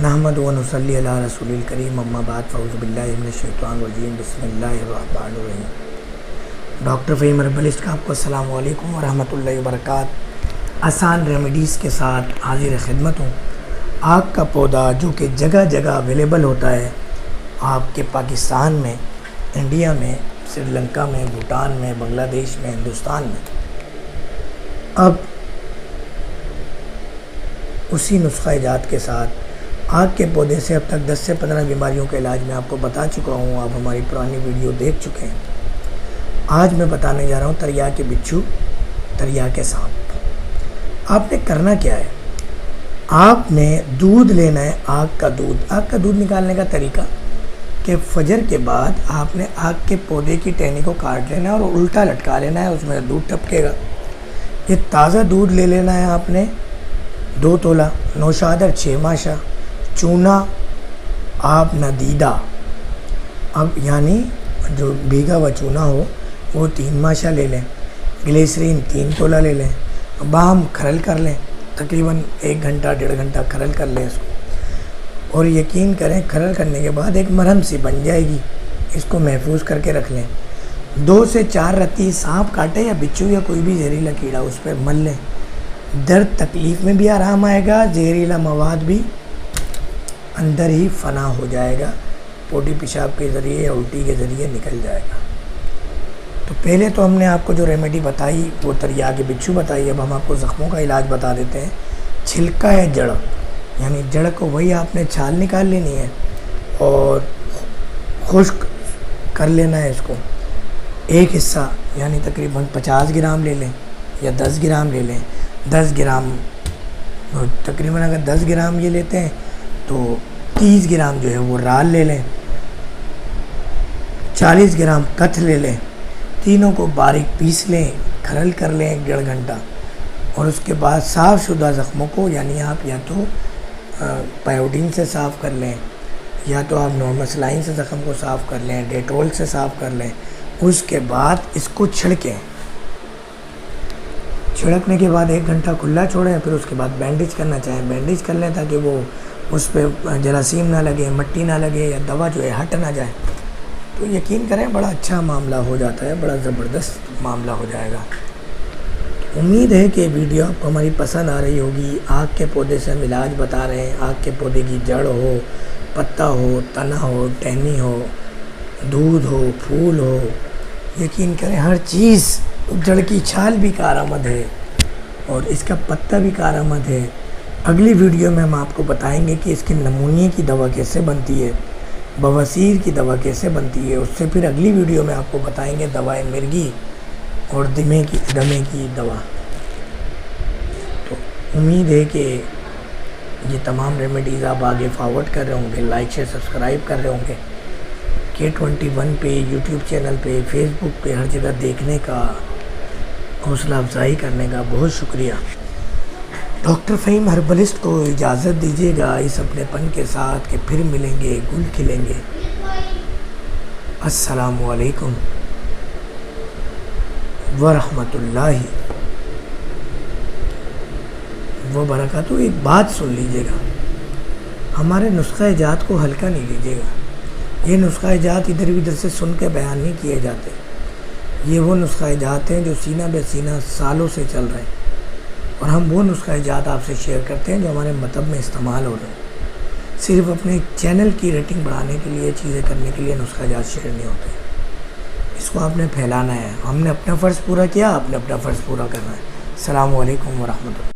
نحمد و نصلی علی رسول الکریم اما بعد فاعوذ باللہ من الشیطان الرجیم بسم اللہ الرحمن الرحیم۔ ڈاکٹر فہیم ہربلسٹ کا آپ کو السلام علیکم ورحمۃ اللہ وبرکاتہ۔ آسان ریمیڈیز کے ساتھ حاضر خدمت ہوں۔ آگ کا پودا جو کہ جگہ جگہ اویلیبل ہوتا ہے، آپ کے پاکستان میں، انڈیا میں، سری لنکا میں، بھوٹان میں، بنگلہ دیش میں، ہندوستان میں، اب اسی نسخہ جات کے ساتھ آگ کے پودے سے اب تک 10 سے 15 بیماریوں کا علاج میں آپ کو بتا چکا ہوں۔ آپ ہماری پرانی ویڈیو دیکھ چکے ہیں۔ آج میں بتانے جا رہا ہوں تریا کے بچھو، تریا کے سانپ۔ آپ نے کرنا کیا ہے؟ آپ نے دودھ لینا ہے، آگ کا دودھ۔ آگ کا دودھ نکالنے کا طریقہ کہ فجر کے بعد آپ نے آگ کے پودے کی ٹہنی کو کاٹ لینا ہے اور الٹا لٹکا لینا ہے، اس میں دودھ ٹپکے گا۔ یہ تازہ دودھ لے لینا ہے آپ نے 2 تولہ، نوشادر 6 ماشا، چونا آپ ندیدہ، اب یعنی جو بھیگا ہوا چونا ہو وہ 3 ماشا لے لیں، گلیسرین 3 تولہ لے لیں، باہم کھرل کر لیں، تقریباً 1 گھنٹہ 1.5 گھنٹہ کھرل کر لیں اس کو، اور یقین کریں کھرل کرنے کے بعد ایک مرہم سی بن جائے گی، اس کو محفوظ کر کے رکھ لیں۔ 2 سے 4 رتی سانپ کاٹے یا بچھو یا کوئی بھی زہریلا کیڑا اس پہ مل لیں، درد تکلیف میں بھی آرام آئے گا، زہریلا مواد بھی اندر ہی فنا ہو جائے گا، پوٹی پیشاب کے ذریعے یا الٹی کے ذریعے نکل جائے گا۔ تو پہلے تو ہم نے آپ کو جو ریمیڈی بتائی وہ تریا کے بچھو بتائی، اب ہم آپ کو زخموں کا علاج بتا دیتے ہیں۔ چھلکا ہے جڑ، یعنی جڑ کو وہی آپ نے چھال نکال لینی ہے اور خشک کر لینا ہے اس کو۔ ایک حصہ یعنی تقریباً 50 گرام لے لیں یا 10 گرام لے لیں۔ 10 گرام تقریباً اگر 10 گرام یہ لیتے ہیں تو 30 گرام جو ہے وہ رال لے لیں، 40 گرام کتھ لے لیں، تینوں کو باریک پیس لیں، کھرل کر لیں 1.5 گھنٹہ، اور اس کے بعد صاف شدہ زخموں کو یعنی آپ یا تو پائیوڈین سے صاف کر لیں یا تو آپ نارمل سلائن سے زخم کو صاف کر لیں، ڈیٹول سے صاف کر لیں۔ اس کے بعد اس کو چھڑکیں، چھڑکنے کے بعد 1 گھنٹہ کھلا چھوڑیں، پھر اس کے بعد بینڈیج کرنا چاہیں بینڈیج کر لیں تاکہ وہ اس پہ جراثیم نہ لگے، مٹی نہ لگے یا دوا جو ہے ہٹ نہ جائے۔ تو یقین کریں بڑا اچھا معاملہ ہو جاتا ہے، بڑا زبردست معاملہ ہو جائے گا۔ امید ہے کہ ویڈیو آپ کو ہماری پسند آ رہی ہوگی۔ آگ کے پودے سے ہم علاج بتا رہے ہیں، آگ کے پودے کی جڑ ہو، پتا ہو، تنا ہو، ٹہنی ہو، دودھ ہو، پھول ہو، یقین کریں ہر چیز، جڑ کی چھال بھی کارآمد ہے اور اس کا پتا بھی کارآمد ہے۔ اگلی ویڈیو میں ہم آپ کو بتائیں گے کہ اس کے نمونیے کی دوا کیسے بنتی ہے، بواسیر کی دوا کیسے بنتی ہے، اس سے پھر اگلی ویڈیو میں آپ کو بتائیں گے دوائے مرگی اور دمے کی دوا۔ تو امید ہے کہ یہ تمام ریمیڈیز آپ آگے فارورڈ کر رہے ہوں گے، لائک شیئر سبسکرائب کر رہے ہوں گے، K21 پہ، یوٹیوب چینل پہ، فیس بک پہ، ہر جگہ دیکھنے کا، حوصلہ افزائی کرنے کا بہت شکریہ۔ ڈاکٹر فہیم ہربلسٹ کو اجازت دیجیے گا اس اپنے پن کے ساتھ کہ پھر ملیں گے، گل کھلیں گے۔ السلام علیکم ورحمۃ اللہ وبرکاتہ۔ ایک بات سن لیجیے گا، ہمارے نسخہ جات کو ہلکا نہیں لیجیے گا۔ یہ نسخہ جات ادھر ادھر سے سن کے بیان نہیں کیے جاتے، یہ وہ نسخہ جات ہیں جو سینہ بے سینہ سالوں سے چل رہے ہیں، اور ہم وہ نسخہ جات آپ سے شیئر کرتے ہیں جو ہمارے مطلب میں استعمال ہو رہے ہیں۔ صرف اپنے چینل کی ریٹنگ بڑھانے کے لیے، چیزیں کرنے کے لیے نسخہ جات شیئر نہیں ہوتے، اس کو آپ نے پھیلانا ہے۔ ہم نے اپنا فرض پورا کیا، آپ نے اپنا فرض پورا کرنا ہے۔ السلام علیکم ورحمۃ اللہ۔